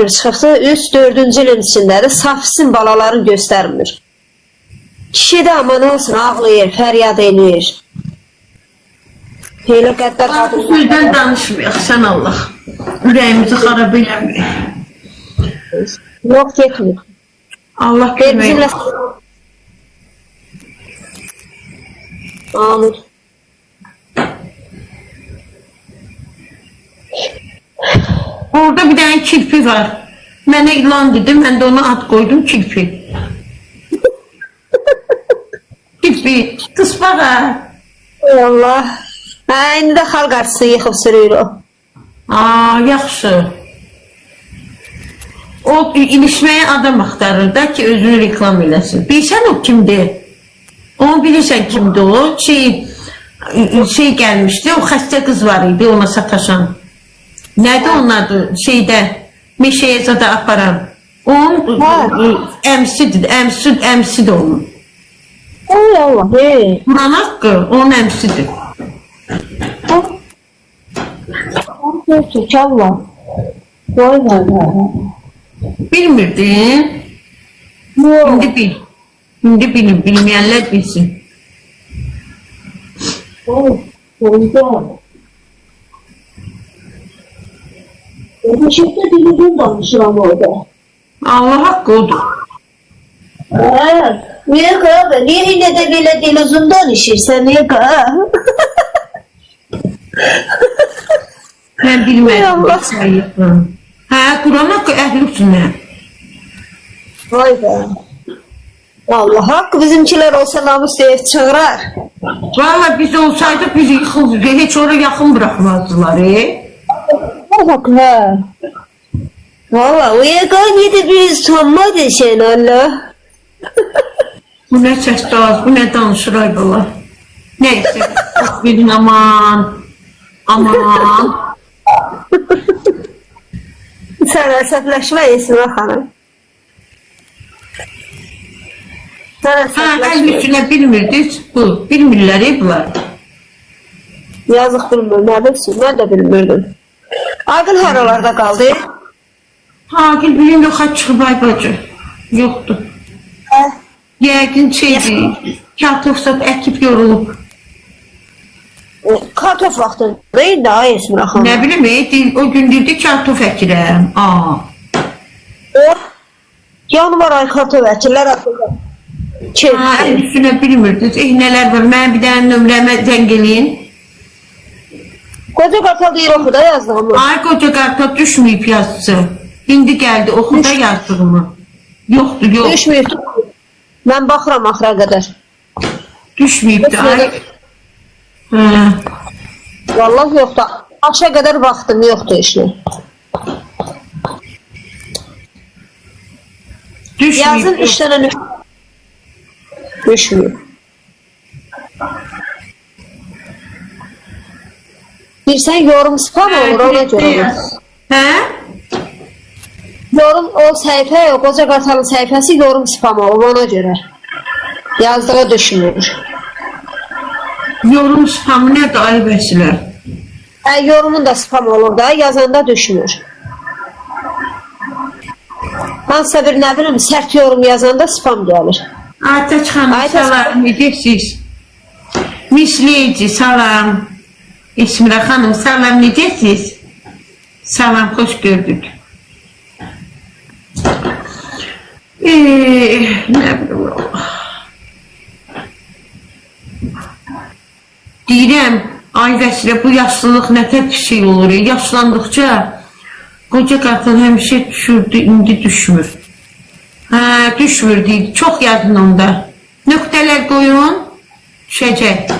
çıxıbsa 3-4-cü ilin içindədir. Safisin balaları göstərmir. Kişi də aman olsun ağlayır, fəryad eləyir. Elə qəddar qadın. Sözdən danışmayaq, sən Allah. Ürəyimizi xarab eləməyək. Yox, getmir. Allah Bizimlə... kömək. Amin. Orada bir dənə kirpi var. Mənə ilan dedi, mən də ona ad qoydum kirpi. Kirpi, qısbağa. Ey Allah. Hə, indi də xalq artisi yıxıb sürüyor o. Yaxşı. O ilişməyə adam axtarır da ki, özünü reklam eləsin. Bilsən o kimdir? Onu bilirsən kimdir o? Şey gəlmişdi, o xəstə qız var idi ona sataşan. Nədir onun adı? Şeydə, meşəyə zada aparan. Onun əmsidir, əmsidir onun. Ey Allah, hey. Buran haqqı, onun əmsidir. Çok Allah. Vay vay vay. Bilmirdin? Yok. İndi bil. İndi bilin, bilməyənlər bilsin. Oy, oldu. Bu şekilde dilini danışıram orada. Allah haqqı odur. Evet. Niye abi? Niye yine de böyle dil uzun danışırsan? Niye abi? Mən Ey bilmədim. Allah. Hə, Quran haqqı əhlüsünə. Vay be. Allah hakkı bizimkiler olsa namus diye çığırar. Valla biz olsaydı bizi yıxıldı. Heç oraya yaxın bırakmazdılar. Vay hakkı ha. Valla o yegani de bir sanmadı sen Allah. Bu nə səsdə az, bu nə danışır ay bala. Neyse, bilin aman. Aman. Sen əsəbləşmə Esma xanım. Sen Hə, əsəbləşmə. əhlüsünə bilmirdiniz bu. Bilmirlər bunlar. Yazıq bilmir, nə bilsin, mən də bilmirdim. Aqil haralarda qaldı? Haqil bir gün yoxa çıxıb ay bacı. Yoxdur. Yəqin şeydir. Kartofsat əkib yorulub. Kartof vaxtında değil de ay Esma xanım. Nə bilim, o gün deyirdi kartof əkirəm. Yanvar ay kartof əkirlər atılır. Hə, üstünə bilmirdiniz. Nələr var, mən bir dənə nömrəmə zəng eləyin. Qoca qartal deyir oxu da yazdığımı. Ay qoca qartal düşməyib yazısı. İndi gəldi oxu da yazdığımı. Yoxdur, yox. Düşməyib. Mən baxıram axıra qədər. Düşməyibdi, ay. Vallahi yoxdur. Aşağı qədər vaxtım yoxdur işlə. Yazın Düşməyib. 3 dənə düşməyib. Bilsən yorum spam olur ona görə. Hə? Yorum o səhifə yox, qoca qartalın səhifəsi yorum spam olur ona görə. Yazdığı düşmür. Yorum spamı nədir ay vəsilər? Yorumun da spam olur da, yazanda düşmür. Hansısa bir nə bilim, sərt yorum yazanda spam gəlir. Aytaç xanım, salam, necəsiz? Misleyici, salam. İsmirə xanım, salam, necəsiz? Salam, xoş gördük. Nə bilim, Allah. Deyirəm, ay vəsilə, bu yaşlılıq nətər bir şey olur. Yaşlandıqca qoca qartal həmişə düşürdü, indi düşmür. Hə, düşmür deyil, çox yazın onda. Nöqtələr qoyun, düşəcək.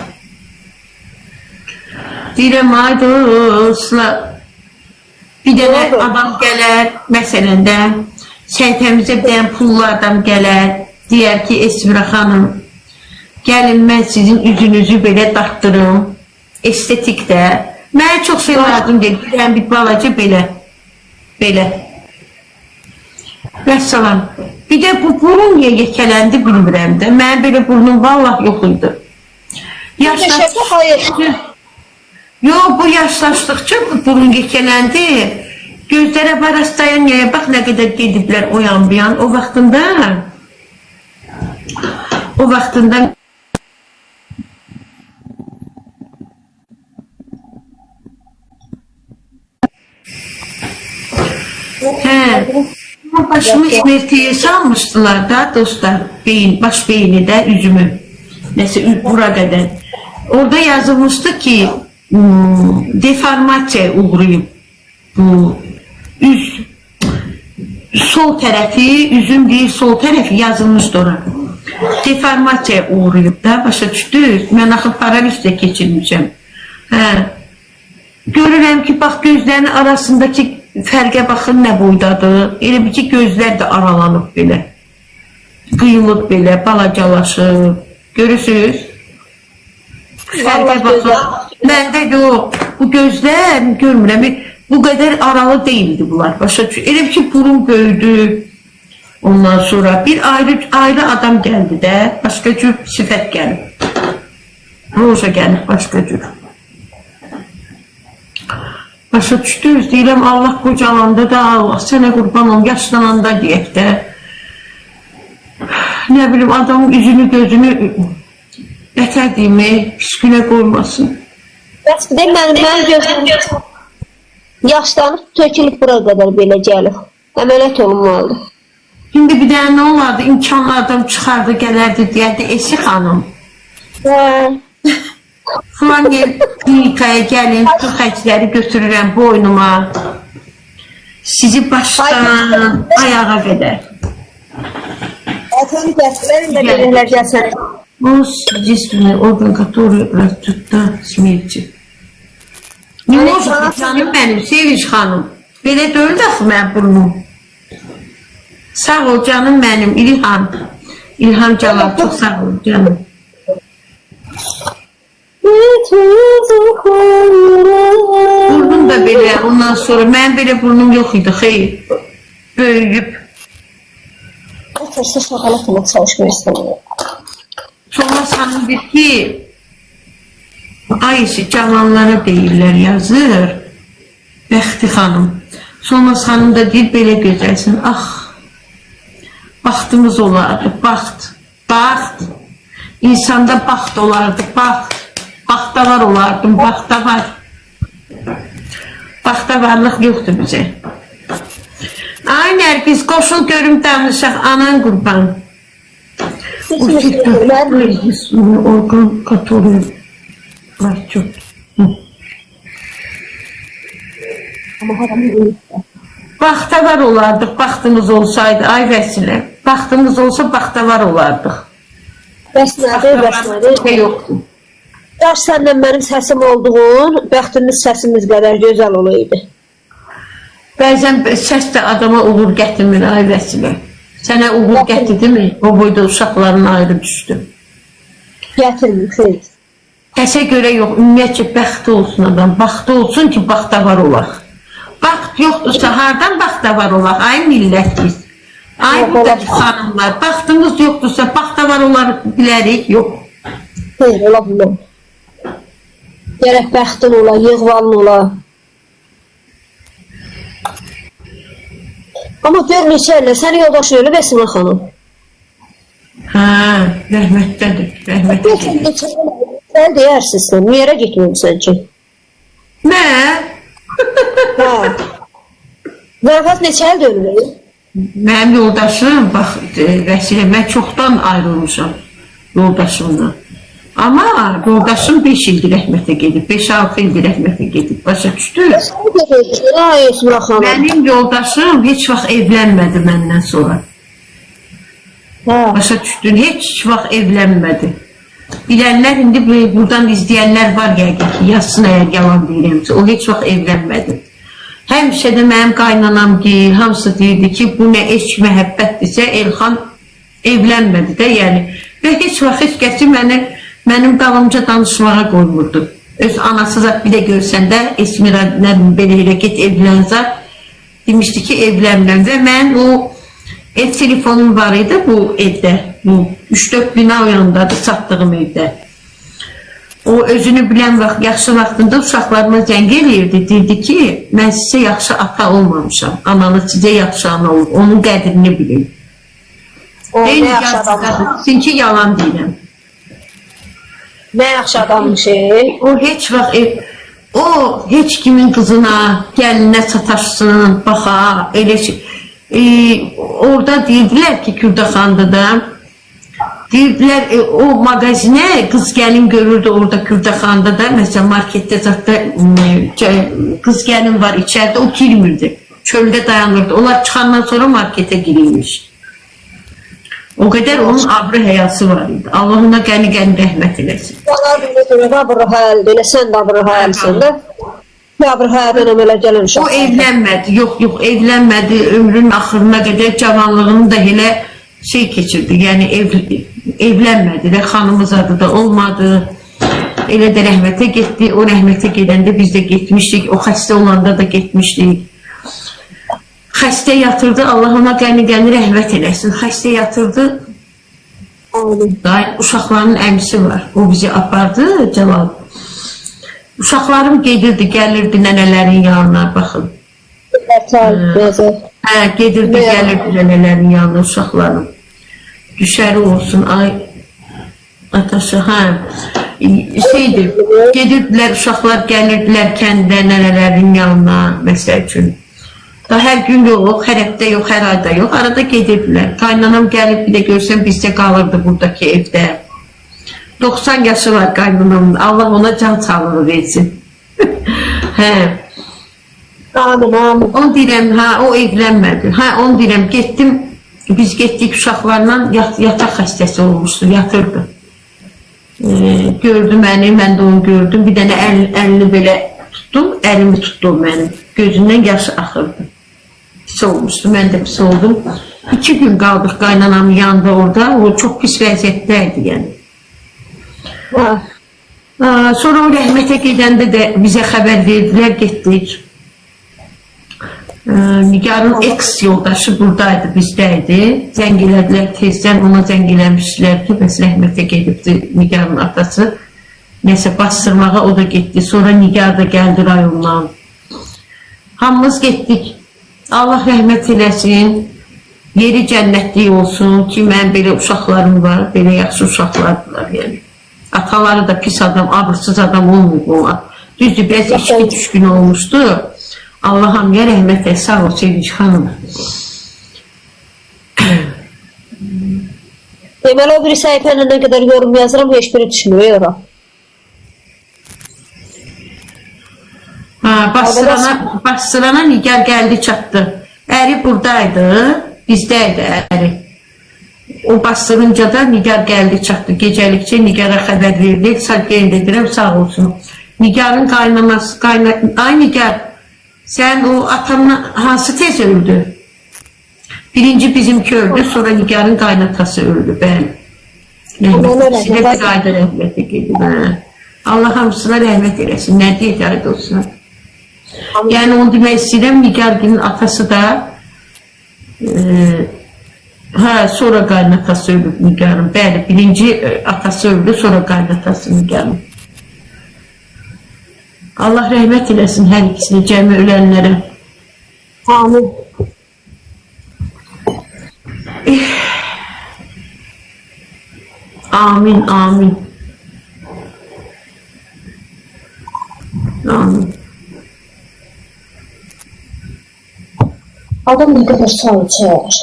Deyirəm, ay dostlar, bir dənə adam gələr, məsələn də, səhifəmizə bir dənə pullu adam gələr, deyər ki, Esmira xanım, gəlin mən sizin üzünüzü belə dartdırım, estetik də. Mənə çox şey lazım deyil, bir balaca belə. Belə. Vəssalam. Bir də bu burun niyə yekələndi bilmirəm də. Mənim belə burnum vallah yox idi. Yaşlaşdıqca, yox bu yaşlaşdıqca bu burun yekələndi. Gözlərə barastlayan nəyə bax, nə qədər gediblər o yan bu yan. O vaxtında başımı emertiye salmışdılar da dostlar, baş beyni də üzümü, nəsə bura qədər. Orada yazılmışdı ki, deformasiya uğrayıb bu sol tərəfi, üzüm deyil, sol tərəfi yazılmışdı ora. Deformasiya uğrayıb da, başa düşdü. Mən axı paralizlə keçirmişəm. Görürəm ki, bax, gözlərin arasındakı fərqə baxın nə boydadır. Elə bir ki, gözlər də aralanıb belə. Qıyılıb belə, balacalaşıb. Görürsünüz? Fərqə baxın. Məndə yox. Bu gözlər, görmürəm, bu qədər aralı deyildi bunlar. Başa düşün. Elə bir ki, burun böyüdü. Ondan sonra bir ayrı adam gəldi də, başqa cür sifət gəlib. Roja gəlib, başqa cür. Başa düşdünüz, deyirəm, Allah qocalanda da, Allah sənə qurban ol, yaşlananda deyək də. Nə bilim, adamın üzünü, gözünü bətər deyimi, pis günə qoymasın. Bəs bir də mənim gözüm yaşlanıb, tökülüb bura qədər belə gəlib. Əməliyyat olunmalıdır. Şimdi bir dənə nə olardı, imkanlı adam çıxardı, gələrdi, deyərdi, Esi xanım. Falan klinikaya gəlin, bu xərcləri götürürəm boynuma. Sizi başdan ayağa qədər. Ətəni gətirlər, indi belirlər gəlsən. Bu единственный орган, который растет на смерти. Ne olacaq canım mənim, Sevinç xanım. Belə deyil də mən burnum. Sağ ol canım mənim, İlham. İlham Cəlal, çox sağ ol canım. Burnum da belə, ondan sonra mənim belə burnum yox idi, xeyr. Böyüyüb. Otursa şakalı tutmaq çalışmaq istəmirəm. Sonra sanın bir ki, Ayşe cavanlara deyirlər, yazır. Bəxti xanım. Sonra xanım da deyir, belə gözəlsin. Ah, baxtımız olardı, baxt. Baxt. İnsanda baxt olardı, baxt. Baxtavar olardım, baxtavar. Baxtavarlıq yoxdur bizə. Ay Nərgiz, qoşul görüm danışaq, anan qurban. Orqan katoluyor. Çok. Baxtavar olardık, baxtımız olsaydı, ay Vəsilə. Baxtımız olsa baxtavar olardık. Bəsmədir. Yoxdur. Yaş səndən mənim səsim olduğun, bəxtimiz səsimiz qədər gözəl olaydı. Bəzən səs də adama uğur gətirmir, ay Vəsilə. Sənə uğur gətirdi mi? O boyda uşaqların ayrı düşdü. Gətirmir, xeyr. Kəsə görə yox, ümumiyyətcə bəxti olsun adam. Baxtı olsun ki, baxtavar olaq. Baxt yoxdursa, hardan baxtavar olaq? Ay millət biz. Ay buradakı xanımlar, baxtımız yoxdursa, baxtavar olarıq bilərik, yox. Xeyr, ola bilər. Gərək bəxtin ola, yığvalın ola. Amma gör neçə ilə, səni yoldaşı ölüb Esimə xanım. Hə, rəhmətdədir, rəhmətdədir. Sən deyərsiz sən, niyə yerə getməmişsən ki? Mən? Hə. Zarafat neçə ildir ölüb? Mənim yoldaşım, bax, Vəsilə, mən çoxdan ayrılmışam yoldaşımla. Amma yoldaşım 5 ildir rəhmətə gedib, 5-6 ildir rəhmətə gedib, başa düşdü. Mənim yoldaşım heç vaxt evlənmədi məndən sonra. Başa düşdün, heç vaxt evlənmədi. Bilənlər, indi buradan izləyənlər var yəqin ki, yazsın əgər yalan deyirəmsə, o heç vaxt evlənmədi. Həmişə də mənim qaynanam deyir, hamısı deyirdi ki, bu nə eşq məhəbbətdirsə, Elxan evlənmədi də, yəni. Və heç vaxt heç kəsi mənim dalımca danışmağa qoymurdu. Öz anası zat bir də görsəndə, Esmira belə elə get evlənsə, demişdi ki, evlənməm. Və mən o ev telefonum var idi bu evdə, bu 3-4 bina o yanındadır, satdığım evdə. O özünü bilən vaxt, yaxşı vaxtında uşaqlarıma zəng eləyirdi, deyirdi ki, mən sizə yaxşı ata olmamışam, ananız sizə yaxşı ana olur, onun qədrini bilin. Ne yaxşı adammış. Çünki yalan deyirəm. Ne yaxşı adammış. O heç vaxt, o heç kimin qızına, gəlinə sataşsın, baxa, elə şey. Orada deyirdilər ki, Kürdaxanda da, deyirdilər, o magazinə qız gəlin görürdü orada Kürdaxanda da, məsələn, marketdə zaten qız gəlin var içərdə, o girmirdi, çöldə dayanırdı. Onlar çıxandan sonra marketə girilmiş. O qədər onun abrı həyası var idi. Allah ona qəni-qəni rəhmət eləsin. Abrı hayaldir, elə sən də abrı hayalsın da. Abrı hayaldan əmələ gələn uşaq. O evlənmədi, yox, evlənmədi, ömrünün axırına qədər cavanlığını da elə şey keçirdi, yəni evlənmədi də, xanımız adı da olmadı, elə də rəhmətə getdi, o rəhmətə gedəndə biz də getmişdik, o xəstə olanda da getmişdik. Xəstə yatırdı, Allah ona qəni-qəni rəhmət eləsin, xəstə yatırdı, uşaqlarının əmisi var, o bizi apardı, Cəlal. Uşaqlarım gedirdi, gəlirdi nənələrin yanına, baxın. Gedirdi, gəlirdi nənələrin yanına uşaqlarım. Düşəri olsun, ay atası, şeydir, gedirdilər, uşaqlar gəlirdilər kəndə nənələrin yanına, məsəl üçün. Da hər gün yox, hər həftə yox, hər ayda yox, arada gedirdilər. Qaynanam gəlib, bir də görsən, bizdə qalırdı buradakı evdə. 90 yaşı var qaynanamın, Allah ona can sağlığı versin. Amin, amin. Onu deyirəm, o evlənmədi. Onu deyirəm, getdim, biz getdik uşaqlarla, yataq xəstəsi olmuşdu, yatırdı. Gördü məni, mən də onu gördüm, bir dənə əlini belə tutdum, əlimi tutdum mənim, gözündən yaşı axırdı. Pis olmuşdu, mən də pis oldum. 2 gün qaldıq qaynanamın yanında orada, o çox pis vəziyyətdəydi, yəni. Sonra o rəhmətə gedəndə də bizə xəbər verdilər, getdik. Nigarın eks yoldaşı buradaydı, bizdəydi. Zəng elədilər, tezdən ona zəng eləmişdilər ki, bəs rəhmətə gedibdi Nigarın atası. Nəsə bastırmağa o da getdi. Sonra Nigar da gəldi rayondan. Hamımız getdik. Allah rəhmət eləsin. Yeri cənnətlik olsun ki, mən belə uşaqlarım var, belə yaxşı uşaqlardılar, yəni. Ataları da pis adam, abırsız adam olmayıb ona. Düzdür, bəzi içki düşkün olmuşdu. Allah'ım ya rəhmət et, sağ ol Sevinç xanım. Deməli, o biri səhifənin nə qədər yorum yazıram, heç biri düşmüyor. Basırana Nigar gəldi, çatdı. Əri buradaydı, bizdəydi əri. O bastırınca da Nigar gəldi, çatdı. Gecəlikçə Nigar'a xəbər verdik, sadəcə edirəm, sağ olsun. Nigarın qaynaması, ay Nigar, sən o atamla hansı tez öldü? Birinci bizimki öldü, sonra Nigarın qaynatası öldü, bəli. Sizə bir qayda rəhmət edir. Allah hamısına rəhmət eləsin, nə deyək ayda olsun. Yəni onu demək istəyirəm, Nigarın atası da sonra qaynatası öldü Nigarın. Bəli, birinci atası öldü, sonra qaynatası Nigarın. Allah rəhmət eləsin hər ikisini, cəmi ölənlərə. Amin. Amin, amin. Amin. Adam ne kadar sağ içer.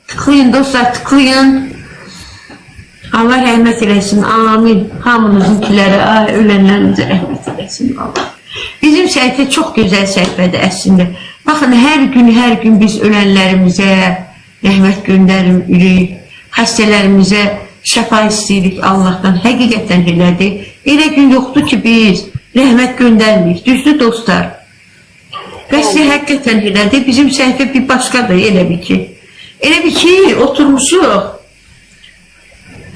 Tıklayın dostlar, tıklayın. Allah rəhmət eləsin, amin. Hamınızınkilərə, ölənlərimizə rəhmət eləsin. Bizim səhifə çox gözəl səhifədir əslində. Baxın, hər gün biz ölənlərimizə rəhmət göndəririk, xəstələrimizə şəfa istəyirik Allahdan. Həqiqətən elədir. Elə gün yoxdur ki, biz rəhmət göndərmirik. Düzdür dostlar? Bəs həqiqətən elədir. Bizim səhifə bir başqadır, elə bir ki. Elə bir ki, oturmuşuq.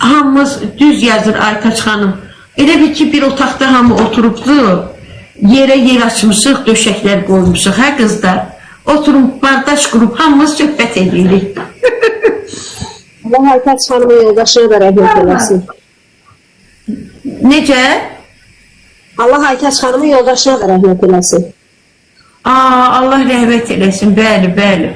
Hamımız düz yazır Aytaç xanım. Elə bir ki, bir otaqda hamı oturubdu. Yerə yer açmışıq, döşəklər qoymuşuq. Hə qızlar? Oturup bardaş qrup hamımız söhbət edirik. Allah Aytaç xanımın yoldaşına da rəhmət eləsin. Necə? Allah Aytaç xanımın yoldaşına da rəhmət eləsin. Allah rəhmət eləsin, bəli, bəli.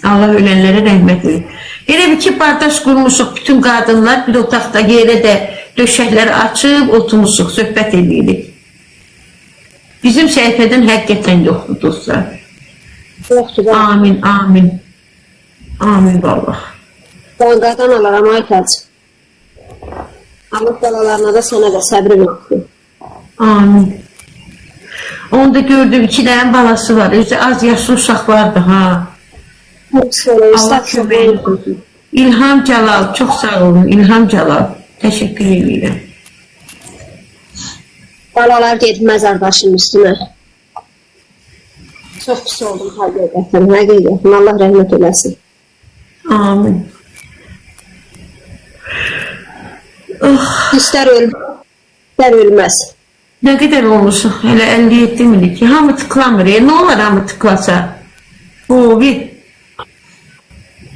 Allah ölənlərə rəhmət eləsin. Elə bir ki, bardaş qurmuşuq, bütün qadınlar bir otaqda yerə də döşəkləri açıb, oturmuşuq, söhbət edirik. Bizim səhifədən həqiqətən yoxdur, dostlar. Yoxdur. Amin, amin. Amin, vallah. Ben qadan alaram Aytaç. Allah balalarına da sənə də səbrin olsun. Amin. Onu da gördüm, 2 dənə balası var. Özü az yaşlı uşaqlardır, ha. Allah kömək olsun. İlham Cəlal, çox sağ olun. İlham Cəlal. Təşəkkür edirəm. Balalar gedib məzardaşının üstünə. Çox pis oldum həqiqətən, həqiqətən. Allah rəhmət eləsin. Amin. İstər ölməz. Nə qədər olmuşuq? Hələ 57 minik ki, hamı tıklamır. Nə olar hamı tıklasa?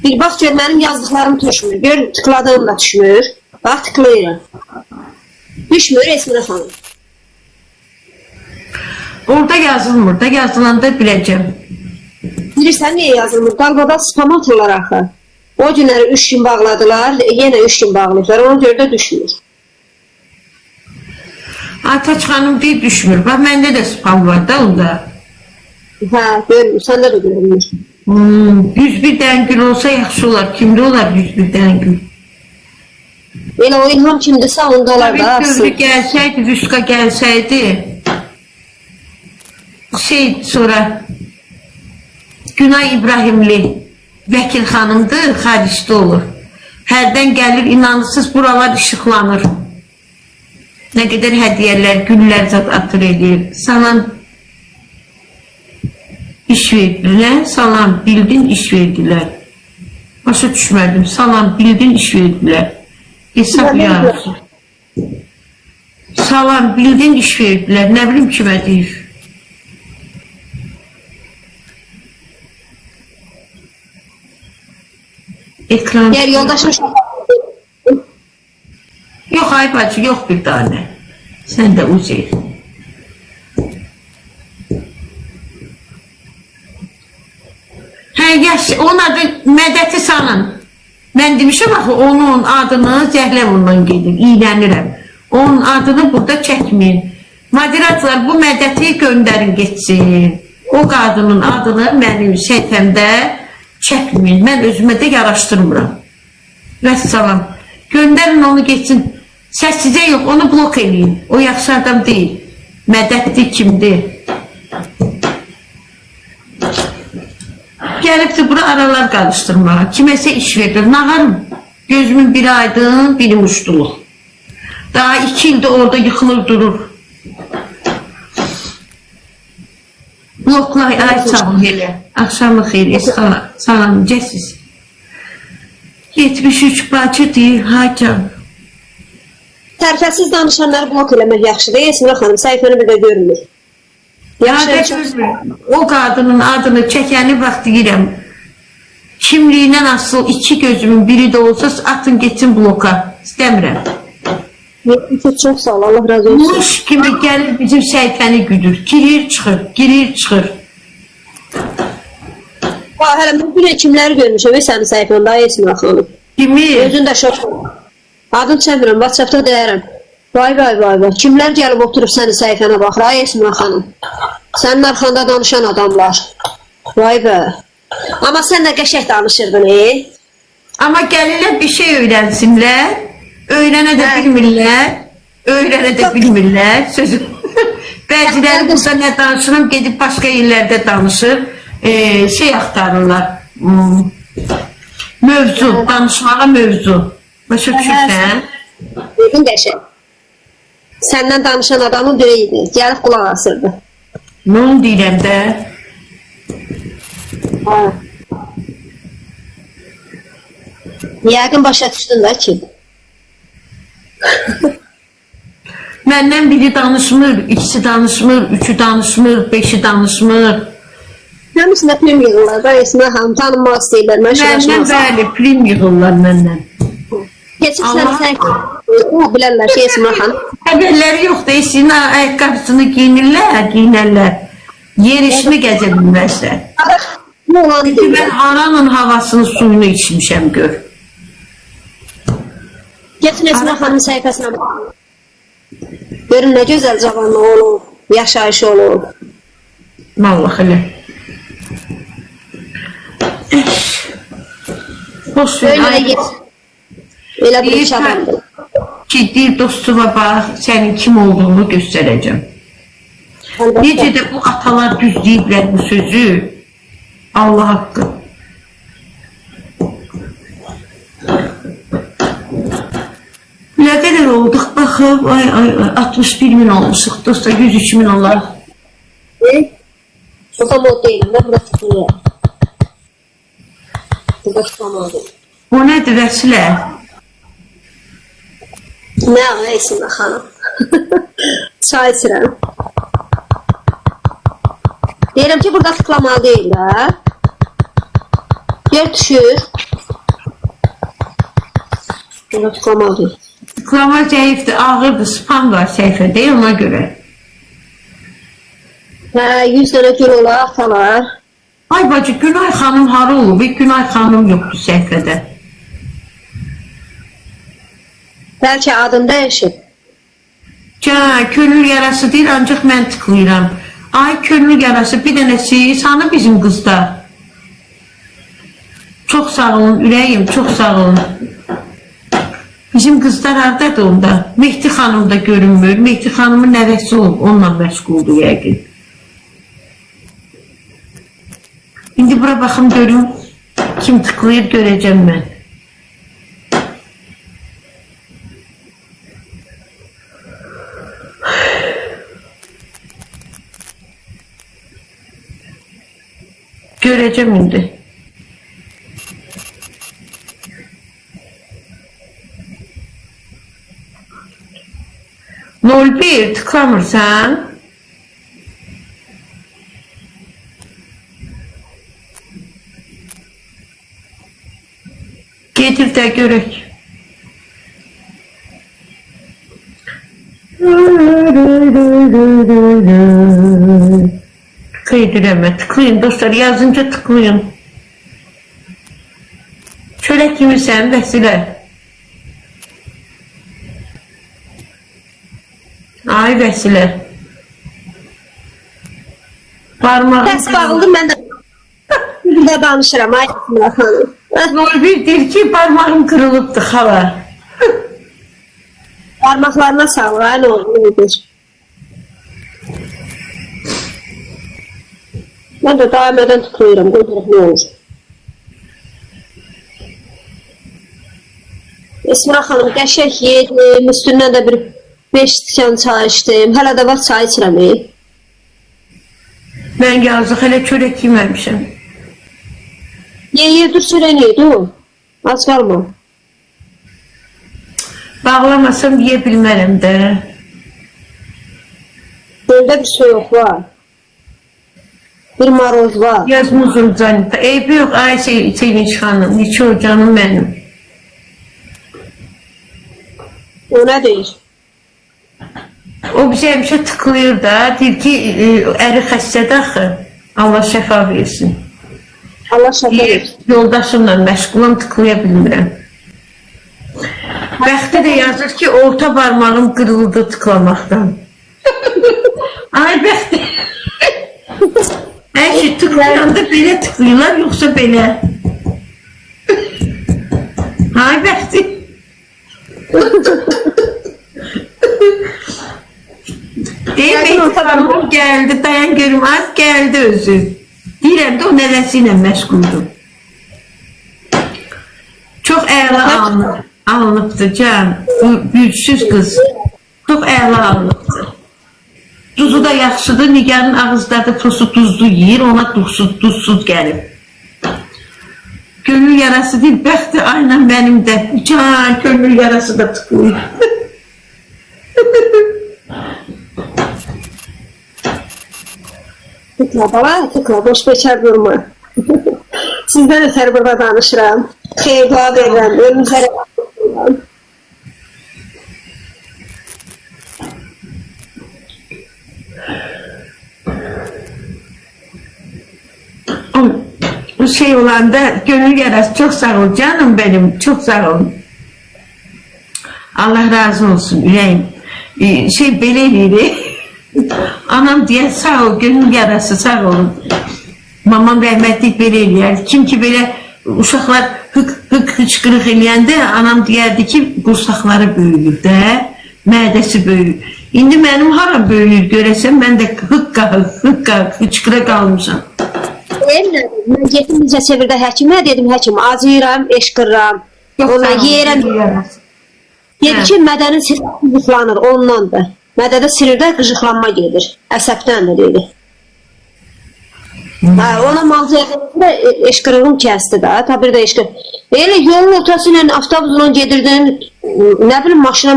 Bir bax gör, mənim yazdıqlarım düşmür. Gör, tıkladığım da düşmür. Bax, tıklayıram. Düşmür Esmira xanım. Orada yazılmır da, yazılanda biləcəm. Bilirsən niyə yazılmır? Qalbada spam atırlar axı. O günləri 3 gün bağladılar, yenə 3 gün bağlayıblar. Ona görə də düşmür. Aytaç xanım deyib düşmür. Bax, məndə də spam var da onda. Hə, görmür, səndə də görmür. 101 dənə gül olsa yaxşı olar. Kimdə olar 101 dənə gül? Elə o İlham kimdirsə onda olar da. Tabii gəlsəydi, Vüska gəlsəydi. Sonra Günay İbrahimli vəkil xanımdır, xaricdə olur. Hərdən gəlir, inanırsız buralar işıqlanır. Nə qədər hədiyələr, güllər zat atır edir. Salam iş verdilər, salam bildin iş verdilər. Başa düşmədim, salam bildin iş verdilər. Hesab yarısı. Salam bildin iş verdilər, nə bilim kimə deyir. Ekran. Yer yoldaşım. Yok ay bacı, yok bir tane. Sen de uzay. Hə, yaş, onun adı Mədəti Sanın. Mən demişəm axı, onun adını zəhləvundan gedir, iğlənirəm. Onun adını burada çəkməyin. Moderatlar bu Mədəti göndərin geçsin. O qadının adını mənim səhifəmdə çəkməyin. Mən özümə də yaraşdırmıram. Vəssalam. Göndərin onu geçsin. Səssizə yox, onu blok edin. O yaxşı adam deyil. Mədətli kimdir? Gəlibdir bura aralar qarışdırmağa. Kiməsə iş verir. Nağarım. Gözümün biri aydın, biri muşduluq. Daha 2 ildir orada yıxılır durur. Bloklar, ay sağ ol elə. Axşamlıq xeyir, esxala. Salam, cəsiz. 73 bacı deyir, hacan. Tərfəsiz danışanları blok eləmək yaxşıdır. Esmira xanım, səhifəni bir də görmür. O qadının adını çəkəni vaxt deyirəm. Kimliyindən asıl 2 gözümün biri də olsa atın geçsin bloka. İstəmirəm. Çox sağ ol, Allah razı olsun. Muş kimi gəlir bizim səhifəni güdür. Girir, çıxır, girir, çıxır. Hələ mən bir kimləri görmüşəm sənin səhifəndə, Esmira xanım. Kimi? Özün də şok olur. Adını çəmirəm, WhatsAppda deyərəm. Vay. Kimlər gəlib oturub sənin səhifənə baxır, ay Esmira xanım. Sənin arxanda danışan adamlar. Vay be. Amma sən də qəşək danışırdın, Amma gəlirlər bir şey öyrənsinlər. Öyrənə də bilmirlər. Sözü. Bəziləri burada nə danışırım, gedib başqa yerlərdə danışır. Şey axtarırlar. Mövzu, danışmağa mövzu. Başa düşürsən? Dedin qəşək. Səndən danışan adamın biriydi. Gəlib qulaq asırdı. Nə onu deyirəm də? Yəqin başa düşdün də ki. Məndən biri danışmır, 2'si danışmır, 3'ü danışmır, 5'i danışmır. Həmçində prim yığırlar da Esmira xanım tanınmaq istəyirlər. Məndən bəli, prim yığırlar məndən. Keçib sən bilərlər ki Esmira xanım Haberləri yoxdur. Esin ayaqqabısını giyinirlər. Yerişini gəzə bilməzlər. Bu olanı Çünki mən haranın havasını, suyunu içmişəm gör. Geçin Esma xanımın səhifəsinə baxın. Görün nə gözəl cavanlıq olur, yaşayışı olur. Vallahi elə. Boş ver. Böyle de elə bir iş adamdır. Ciddi dostuma bax, sənin kim olduğunu göstərəcəm. Necə də bu atalar düzləyiblər bu sözü. Allah haqqı. Nə qədər olduq baxıb, 61.000 olmuşuq, dostlar 103.000 olar. O da mod deyil, mən burada tıklayıram. Burada tıklamadım. O nədir Vəsilə? Nə Esma xanım? Çay içirəm. Deyirəm ki, burada tıklamalı deyil də. Yer düşür. Burada tıklamalı deyil. Tıklama zəifdir, ağırdır, spam var səhifədə, ona görə. Hə, 100 dənə gül olar, atalar. Ay bacı, Günay xanım harı olub? Günay xanım yoxdur səhifədə. Bəlkə adım dəyişib. Könül yarası deyil, ancaq mən tıklayıram. Ay könül yarası, bir dənəsi, sana bizim qızlar. Çox sağ olun, ürəyim, çox sağ olun. Bizim qızlar haradadır onda? Mehdi xanım da görünmür. Mehdi xanımın nəvəsi olub, onunla məşğuldur yəqin. İndi bura baxım görüm, kim tıklayır görəcəm mən. Görəcəm indi. Nol bir tıklamırsan. Getir də görək. Tıklayın, tıklayın dostlar, yazınca tıklayın. Çörək yemisən Vəsilə. Ay Vəsilə. Parmağım. Təs bağıldım, mən də bir də danışıram, ay Esma xanım. Nol bir deyir ki, parmağım kırılıbdır xala. Parmaqlarına sağ ay nə olur. Mən də daimiyyədən tıklayıram, görürük nə olur. Esma xanım, qəşək yedim, üstündən də bir 5 tikan çay içdim. Hələ də var çay içirəm. Mən yazıq, hələ çörək yeməmişəm. Dur sürən yedi o. Az qalma. Bağlamasam yeyə bilmərəm də. Göldə bir soyuq var. Bir maroz var. Yazmızım canım. Eybi yox, ay Sevinç xanım. Neçə o canım mənim. O nə deyir? O bizə həmişə tıklayır da. Deyir ki, əri xəstədə axı. Allah şəfa versin. Allah şəfa versin. Yoldaşımla məşğulam, tıklaya bilmirəm. Bəxti də yazır ki, orta parmağım qırıldı tıklamaqdan. Ay bəxti. Hər şey tıklayanda belə tıklayırlar, yoxsa belə. Ay bəxti. Deyim, xanımım gəldi, dayan görüm, az gəldi özü. Deyirəm də o nəvəsi ilə məşğuldum. Çox əla alınıbdır can, gücsüz qız. Çox əla alınıbdır. Duzu da yaxşıdır, Nigarın ağızlarda tosu duzlu yiyir, ona duzsuz gəlib. Gönül yarası deyil, bəxti aynen mənim də. Can, gönül yarası da tıklayır. Tıkla bala, tıkla, boş bekar durma. Sizdən ötəri burada danışıram. Xeyir dua verirəm, önünüzə rəhmət. bu şey olanda gönül yarası. Çok sağ ol canım benim. Çok sağ ol. Allah razı olsun ürəyim. Şey belə eləyir. Anam diye sağ ol, gönül yarası sağ olun. Mamam rəhmətlik belə eləyər. Kim ki belə uşaqlar hıçqırıq eləyəndə anam deyərdi ki, qursaqları böyüyür də, mədəsi böyüyür. İndi mənim haram böyüyür görəsən, mən də hıçqıra qalmışam. Mən getdim bizə çevirdə həkimə, dedim həkim acıyıram, eşqırıram, ona yeyirəm. Dedi ki, mədənin sinirdə qıcıqlanır, ondan da. Mədədə sinirdə qıcıqlanma gedir, əsəbdən də dedi. Ona malcı edəndə eşqırığım kəsdi də, tabi də eşqırıq. Elə yolun ortası ilə avtobusla gedirdin, nə bilim maşına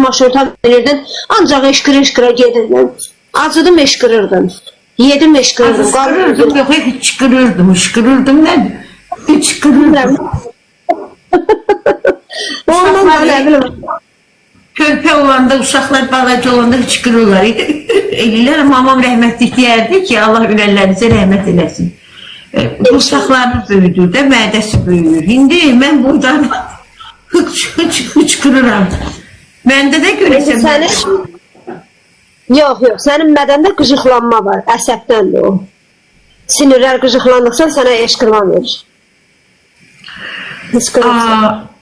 binirdin, ancaq eşqıra gedirdin. Acıdım eşqırırdım, yedim eşqırırdım. Eşqırırdım, yox, eşqırırdım, nədir? Eşqırırdım. Ondan da nə bilim. Körpə olanda, uşaqlar balaca olanda hıçqırırlar. Elilər, mamam rəhmətlik deyərdi ki, Allah ürəklərinizə rəhmət eləsin. Uşaqlarını böyüdür də, mədəsi böyüyür. İndi mən buradan hıçqırıram. Məndə də görəsən. Yox, sənin mədəndə qıcıqlanma var, əsəbdəndir o. Sinirlər qıcıqlandıqsa sənə eşqırlan verir.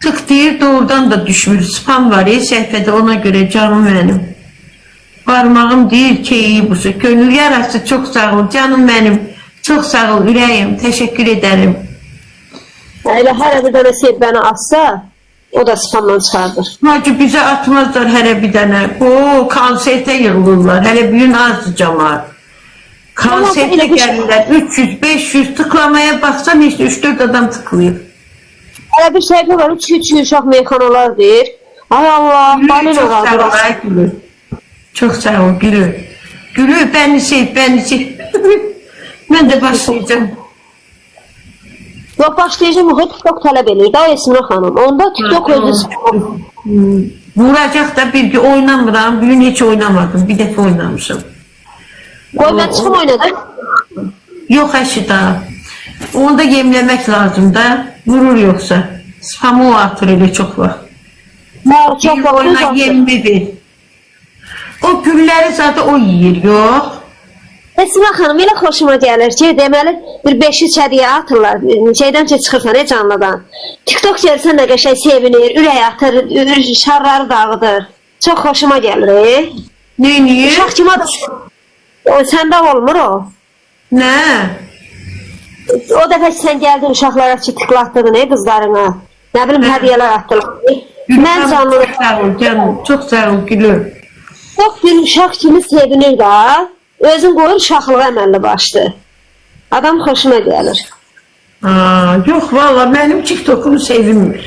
Tık deyir, doğrudan da düşmür. Spam var ya səhifədə, ona görə canım mənim. Parmağım deyir ki, iyi bu şey. Gönül yarası, çok sağ ol canım benim. Çok sağ ol ürəyim, teşekkür ederim. Elə hər bir dənə sev bəni atsa, o da spamdan çıxardır. Hacı bize atmazlar hər bir dənə. O konserte yığılırlar. Hələ bir gün azdır cəmaat. Konserte gəlirlər. 300-500 tıklamaya baksan işte 3-4 adam tıklıyor. Hələ bir səhifə var, 3 uşaq meyxanalar deyir. Ay Allah, balin olardır. Çok sağ ol Gülü. Gülü beni sev. Ben de başlayacağım. Yok başlayacağım, o TikTok tələb edir. Daha Esmira xanım. Onda TikTok özü vuracaq da bir gün oynamıram. Bugün hiç oynamadım. Bir dəfə oynamışım. Qoy mən çıxım oynadım. Yok əşi daha. Onu da yemləmək lazım da. Vurur yoksa. Spamı o atır elə çok var. Çok var. Oyna yemmi bir. O gülləri zaten o yiyir, yox. Esmira xanım, elə xoşuma gəlir ki, deməli, bir 500 hədiyə atırlar, şeydən ki, çıxırsan, canlıdan. TikTok gəlsən də qəşəng sevinir, ürək atır, şarları dağıdır. Çox xoşuma gəlir. Neyini? Uşaq kimi adı, səndə olmur o. Nə? O dəfə sən gəldin uşaqlara ki, tıklatdırdın, qızlarına. Nə bilim, hədiyələr atdılar. Mən canlı... Çox sağ ol, Gülü. Yox, bir uşaq kimi sevinir da, özün qoyur uşaqlığı əməlli başdır. Adam xoşuna gəlir. Yox, valla mənim TikTokumu sevinmir.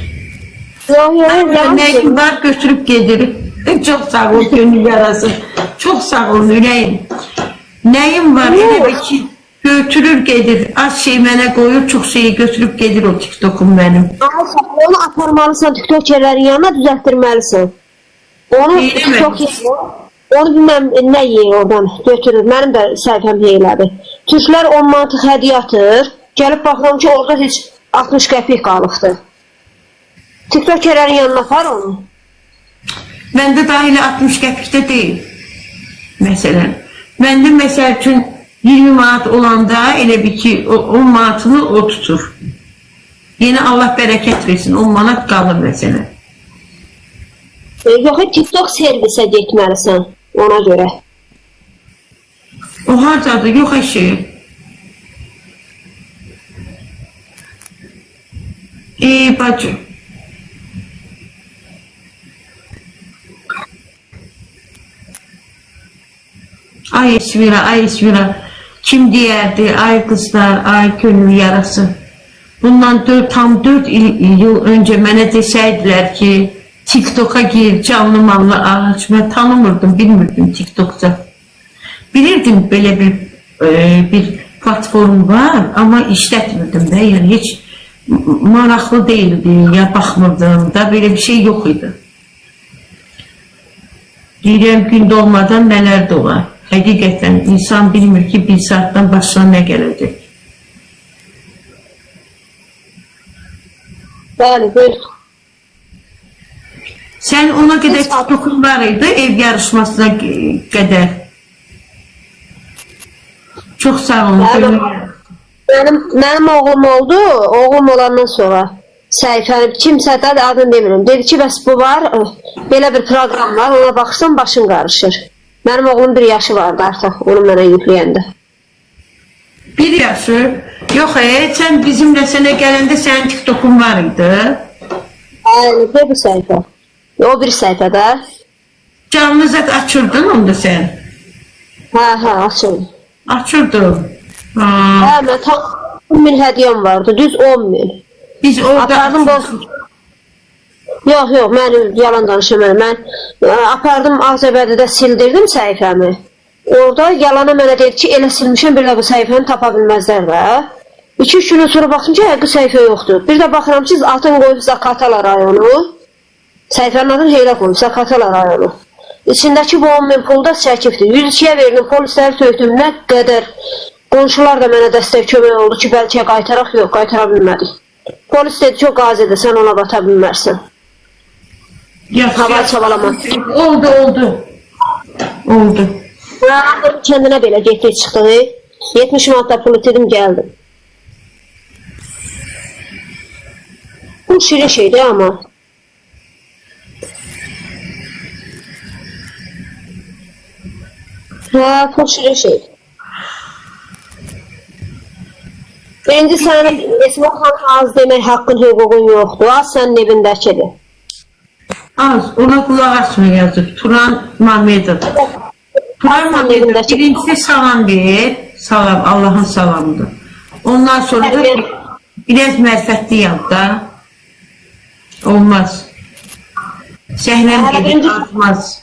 Nəyim var, götürüb gedir. Çox sağ ol, gönül yarası. Çox sağ ol, ürəyim. Nəyim var, elə ki, götürür gedir. Az şey mənə qoyur, çox şeyi götürüb gedir o TikTokum mənim. Onu aparmalısan, TikTokerlərin yanına düzəltdirməlisən. Onu TikTok yeyir. Onu bilməm nə yeyir oradan götürür. Mənim də səhifəm heylədir. Türklər 10 manatıq hədiyə atır. Gəlib baxıram ki, orada heç 60 qəpik qalıqdır. TikTokerlərin yanına apar onu. Məndə daha elə 60 qəpikdə deyil. Məsələn. Məndə məsəl üçün 20 manat olanda elə bir ki 10 manatını o tutur. Yine Allah bərəkət versin. 10 manat qalır məsələn. Yox, TikTok servisə getməlisən ona görə. O harcadır, yox əşi. Bacı. Ay Esmira. Kim deyərdi, ay qızlar, ay gönül yarası. Bundan tam 4 yıl önce mənə desəydilər ki, TikTok'a gir, canlı mallı ağaç. Ben tanımırdım, bilmirdim TikTok'ta. Bilirdim böyle bir platform var ama işletmirdim de. Yani hiç maraqlı değildi, ya baxmırdım da, böyle bir şey yok idi. Deyirəm, gün dolmadan nələr dolar. Həqiqətən insan bilmir ki, bir saatdan başına nə gələcək. Bəli, buyur. Sən ona qədər TikTok'un var idi, ev yarışmasına qədər. Çox sağ olun. Mənim oğlum oldu, oğlum olandan sonra səhifəni kimsə də adını demirəm. Dedi ki, bəs bu var, belə bir proqram var, ona baxırsan başın qarışır. Mənim oğlum 1 yaşı vardı artıq, onu mənə yükləyəndə. 1 yaşı? Yox, sən bizimlə sənə gələndə sənin TikTok'un var idi. Bir səhifə. O bir səhifədə. Canlı zət açırdın onda sən? Hə, açırdım. Açırdım. Hə, mən tam 10.000 hədiyyəm vardı, düz 10.000. Biz orada... Apardım Yox, mən yalan danışamam. Mən apardım Ağcabədidə sildirdim səhifəmi. Orada yalana mənə dedi ki, elə silmişəm, bir də bu səhifəni tapa bilməzlər də. 2-3 gün sonra baxdım ki, həqiqi səhifə yoxdur. Bir də baxıram ki, atın qoyub Zakatala rayonu. Səhifənin adını Heylə qoyub, Zakatala rayonu. İçindəki bu 10.000 pul da çəkibdir. 102-yə verildim, polisləri tökdüm, nə qədər. Qonşular da mənə dəstək kömək oldu ki, bəlkə qaytaraq, yox, qaytara bilmədik. Polis dedi ki, o qazidir, sən ona bata bilmərsən. Hava çabalama. Oldu. Kəndinə belə getdik çıxdığı. 70 manatda pul itirdim, gəldim. Bu şirin şeydir amma. Hə, bu şirin şeydir. Birinci sənin Esmaxan az demək haqqın, hüququn yoxdur. Az sənin evindəkidir. Az, ona qulaq asma yazıb. Turan Mamedov. Turan Mamedov birincisi salam deyir. Salam, Allahın salamıdır. Ondan sonra da biraz mərfətli yaz da. Olmaz. Səhnən gedir, azmaz.